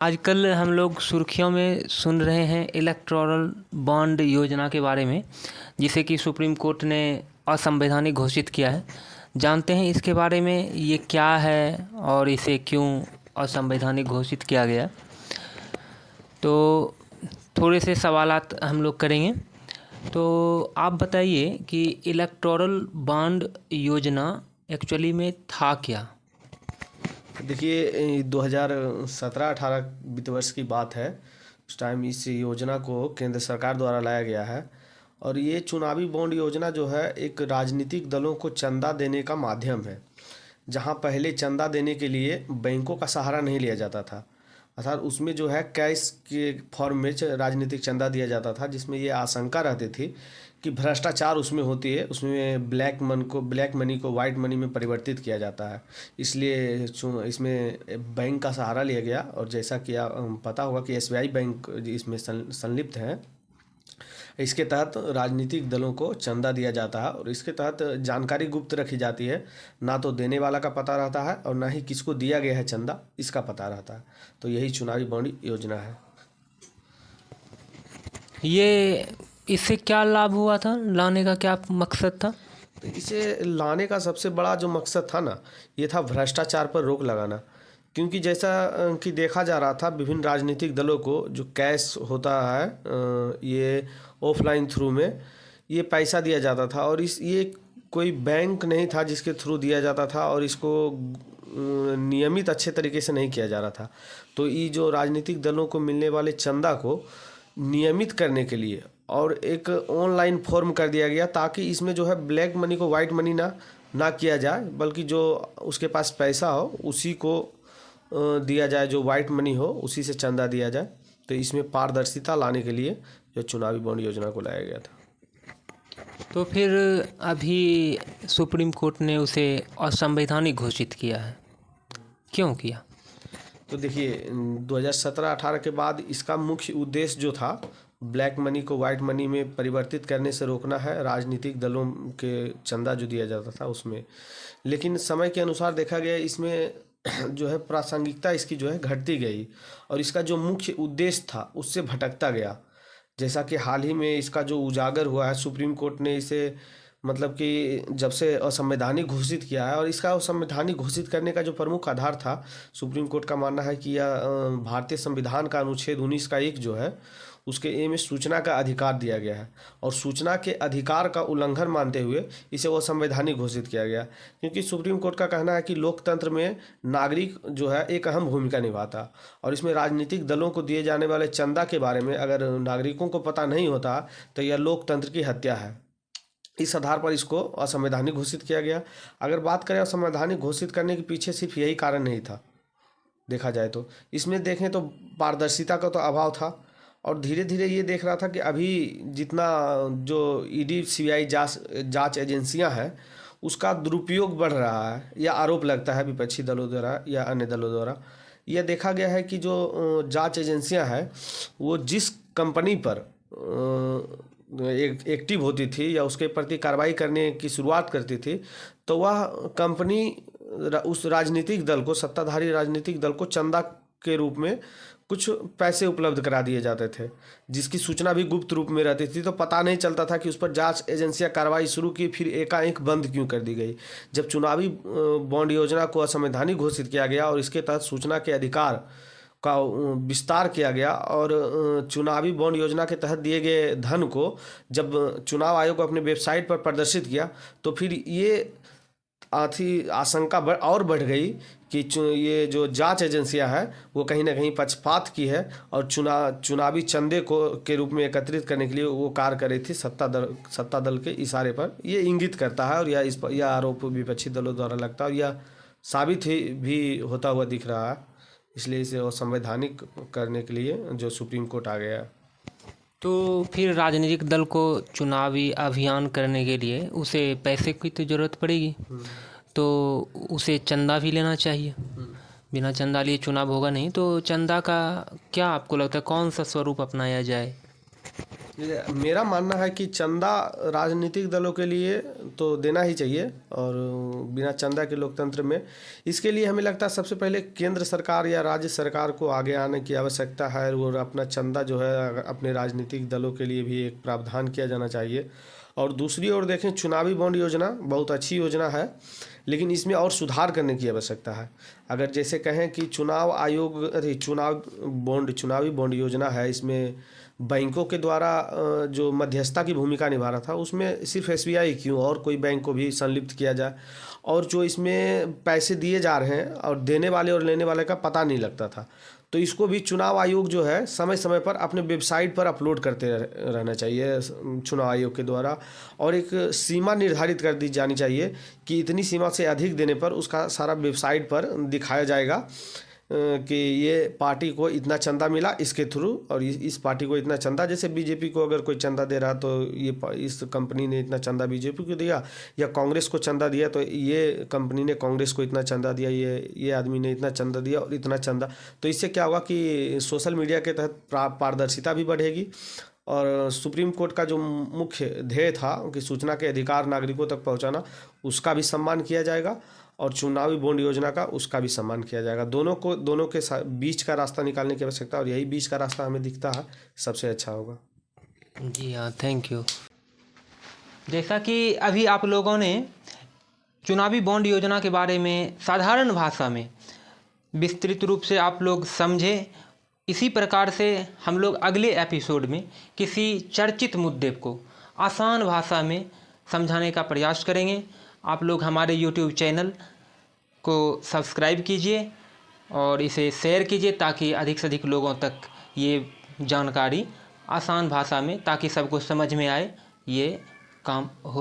आजकल हम लोग सुर्खियों में सुन रहे हैं इलेक्टोरल बॉन्ड योजना के बारे में, जिसे कि सुप्रीम कोर्ट ने असंवैधानिक घोषित किया है। जानते हैं इसके बारे में ये क्या है और इसे क्यों असंवैधानिक घोषित किया गया। तो थोड़े से सवालात हम लोग करेंगे। तो आप बताइए कि इलेक्टोरल बॉन्ड योजना एक्चुअली में था क्या। देखिए 2017-18 वित्त वर्ष की बात है। उस टाइम इस योजना को केंद्र सरकार द्वारा लाया गया है और ये चुनावी बॉन्ड योजना जो है एक राजनीतिक दलों को चंदा देने का माध्यम है। जहां पहले चंदा देने के लिए बैंकों का सहारा नहीं लिया जाता था, अर्थात उसमें जो है कैश के फॉर्म में राजनीतिक चंदा दिया जाता था, जिसमें ये आशंका रहती थी कि भ्रष्टाचार उसमें होती है, उसमें ब्लैक मनी को वाइट मनी में परिवर्तित किया जाता है। इसलिए इसमें बैंक का सहारा लिया गया और जैसा कि पता होगा कि एसबीआई बैंक इसमें संलिप्त है। इसके तहत राजनीतिक दलों को चंदा दिया जाता है और इसके तहत जानकारी गुप्त रखी जाती है। ना तो देने वाला का पता रहता है और ना ही किसको दिया गया है चंदा, इसका पता रहता है। तो यही चुनावी बॉन्ड योजना है। ये इससे क्या लाभ हुआ था, लाने का क्या मकसद था। तो इसे लाने का सबसे बड़ा जो मकसद था ना, ये था भ्रष्टाचार पर रोक लगाना। क्योंकि जैसा कि देखा जा रहा था, विभिन्न राजनीतिक दलों को जो कैश होता है ये ऑफलाइन थ्रू में ये पैसा दिया जाता था और ये कोई बैंक नहीं था जिसके थ्रू दिया जाता था और इसको नियमित अच्छे तरीके से नहीं किया जा रहा था। तो ये जो राजनीतिक दलों को मिलने वाले चंदा को नियमित करने के लिए और एक ऑनलाइन फॉर्म कर दिया गया, ताकि इसमें जो है ब्लैक मनी को वाइट मनी ना किया जाए, बल्कि जो उसके पास पैसा हो उसी को दिया जाए, जो वाइट मनी हो उसी से चंदा दिया जाए। तो इसमें पारदर्शिता लाने के लिए जो चुनावी बॉन्ड योजना को लाया गया था। तो फिर अभी सुप्रीम कोर्ट ने उसे असंवैधानिक घोषित किया है, क्यों किया। तो देखिए 2017-18 के बाद इसका मुख्य उद्देश्य जो था, ब्लैक मनी को वाइट मनी में परिवर्तित करने से रोकना है, राजनीतिक दलों के चंदा जो दिया जाता था उसमें। लेकिन समय के अनुसार देखा गया इसमें जो है प्रासंगिकता इसकी जो है घटती गई और इसका जो मुख्य उद्देश्य था उससे भटकता गया। जैसा कि हाल ही में इसका जो उजागर हुआ है, सुप्रीम कोर्ट ने इसे मतलब कि जब से असंवैधानिक घोषित किया है और इसका असंवैधानिक घोषित करने का जो प्रमुख आधार था, सुप्रीम कोर्ट का मानना है कि यह भारतीय संविधान का अनुच्छेद 19 का 1 जो है उसके ए में सूचना का अधिकार दिया गया है और सूचना के अधिकार का उल्लंघन मानते हुए इसे वो संवैधानिक घोषित किया गया। क्योंकि सुप्रीम कोर्ट का कहना है कि लोकतंत्र में नागरिक जो है एक अहम भूमिका निभाता और इसमें राजनीतिक दलों को दिए जाने वाले चंदा के बारे में अगर नागरिकों को पता नहीं होता तो यह लोकतंत्र की हत्या है। इस आधार पर इसको असंवैधानिक घोषित किया गया। अगर बात करें असंवैधानिक घोषित करने के पीछे सिर्फ यही कारण नहीं था, देखा जाए तो इसमें देखें तो पारदर्शिता का तो अभाव था और धीरे धीरे ये देख रहा था कि अभी जितना जो ईडी सीबीआई जांच एजेंसियां हैं उसका दुरुपयोग बढ़ रहा है, यह आरोप लगता है विपक्षी दलों द्वारा या अन्य दलों द्वारा। यह देखा गया है कि जो जांच एजेंसियां हैं वो जिस कंपनी पर एक्टिव होती थी या उसके प्रति कार्रवाई करने की शुरुआत करती थी, तो वह कंपनी उस राजनीतिक दल को, सत्ताधारी राजनीतिक दल को चंदा के रूप में कुछ पैसे उपलब्ध करा दिए जाते थे, जिसकी सूचना भी गुप्त रूप में रहती थी। तो पता नहीं चलता था कि उस पर जांच एजेंसियां कार्रवाई शुरू की, फिर एकाएक बंद क्यों कर दी गई। जब चुनावी बॉन्ड योजना को असंवैधानिक घोषित किया गया और इसके तहत सूचना के अधिकार का विस्तार किया गया और चुनावी बॉन्ड योजना के तहत दिए गए धन को जब चुनाव आयोग अपने वेबसाइट पर प्रदर्शित किया, तो फिर ये आशंका और बढ़ गई कि ये जो जांच एजेंसियां हैं वो कहीं ना कहीं पक्षपात की है और चुनावी चंदे को के रूप में एकत्रित करने के लिए वो कार्य कर रही थी सत्ता दल के इशारे पर। ये इंगित करता है और यह आरोप विपक्षी दलों द्वारा लगता है और यह साबित भी होता हुआ दिख रहा है। इसलिए इसे असंवैधानिक करने के लिए जो सुप्रीम कोर्ट आ गया। तो फिर राजनीतिक दल को चुनावी अभियान करने के लिए उसे पैसे की तो ज़रूरत पड़ेगी, तो उसे चंदा भी लेना चाहिए। बिना चंदा लिए चुनाव होगा नहीं। तो चंदा का क्या आपको लगता है, कौन सा स्वरूप अपनाया जाए। मेरा मानना है कि चंदा राजनीतिक दलों के लिए तो देना ही चाहिए, और बिना चंदा के लोकतंत्र में इसके लिए हमें लगता है सबसे पहले केंद्र सरकार या राज्य सरकार को आगे आने की आवश्यकता है, और अपना चंदा जो है अपने राजनीतिक दलों के लिए भी एक प्रावधान किया जाना चाहिए। और दूसरी ओर देखें, चुनावी बॉन्ड योजना बहुत अच्छी योजना है, लेकिन इसमें और सुधार करने की आवश्यकता है। अगर जैसे कहें कि चुनाव आयोग चुनावी बॉन्ड योजना है, इसमें बैंकों के द्वारा जो मध्यस्थता की भूमिका निभा रहा था, उसमें सिर्फ एसबीआई क्यों, और कोई बैंक को भी संलिप्त किया जाए। और जो इसमें पैसे दिए जा रहे हैं और देने वाले और लेने वाले का पता नहीं लगता था, तो इसको भी चुनाव आयोग जो है समय समय पर अपने वेबसाइट पर अपलोड करते रहना चाहिए चुनाव आयोग के द्वारा। और एक सीमा निर्धारित कर दी जानी चाहिए कि इतनी सीमा से अधिक देने पर उसका सारा वेबसाइट पर दिखाया जाएगा कि ये पार्टी को इतना चंदा मिला इसके थ्रू, और इस पार्टी को इतना चंदा, जैसे बीजेपी को अगर कोई चंदा दे रहा तो ये इस कंपनी ने इतना चंदा बीजेपी को दिया, या कांग्रेस को चंदा दिया तो ये कंपनी ने कांग्रेस को इतना चंदा दिया, ये आदमी ने इतना चंदा दिया और इतना चंदा। तो इससे क्या होगा कि सोशल मीडिया के तहत पारदर्शिता भी बढ़ेगी, और सुप्रीम कोर्ट का जो मुख्य ध्येय था कि सूचना के अधिकार नागरिकों तक पहुंचाना, उसका भी सम्मान किया जाएगा, और चुनावी बॉन्ड योजना का उसका भी सम्मान किया जाएगा। दोनों के बीच का रास्ता निकालने की आवश्यकता, और यही बीच का रास्ता हमें दिखता है सबसे अच्छा होगा। जी हाँ, थैंक यू। जैसा कि अभी आप लोगों ने चुनावी बॉन्ड योजना के बारे में साधारण भाषा में विस्तृत रूप से आप लोग समझे, इसी प्रकार से हम लोग अगले एपिसोड में किसी चर्चित मुद्दे को आसान भाषा में समझाने का प्रयास करेंगे। आप लोग हमारे YouTube चैनल को सब्सक्राइब कीजिए और इसे शेयर कीजिए, ताकि अधिक से अधिक लोगों तक ये जानकारी आसान भाषा में, ताकि सबको समझ में आए, ये काम हो।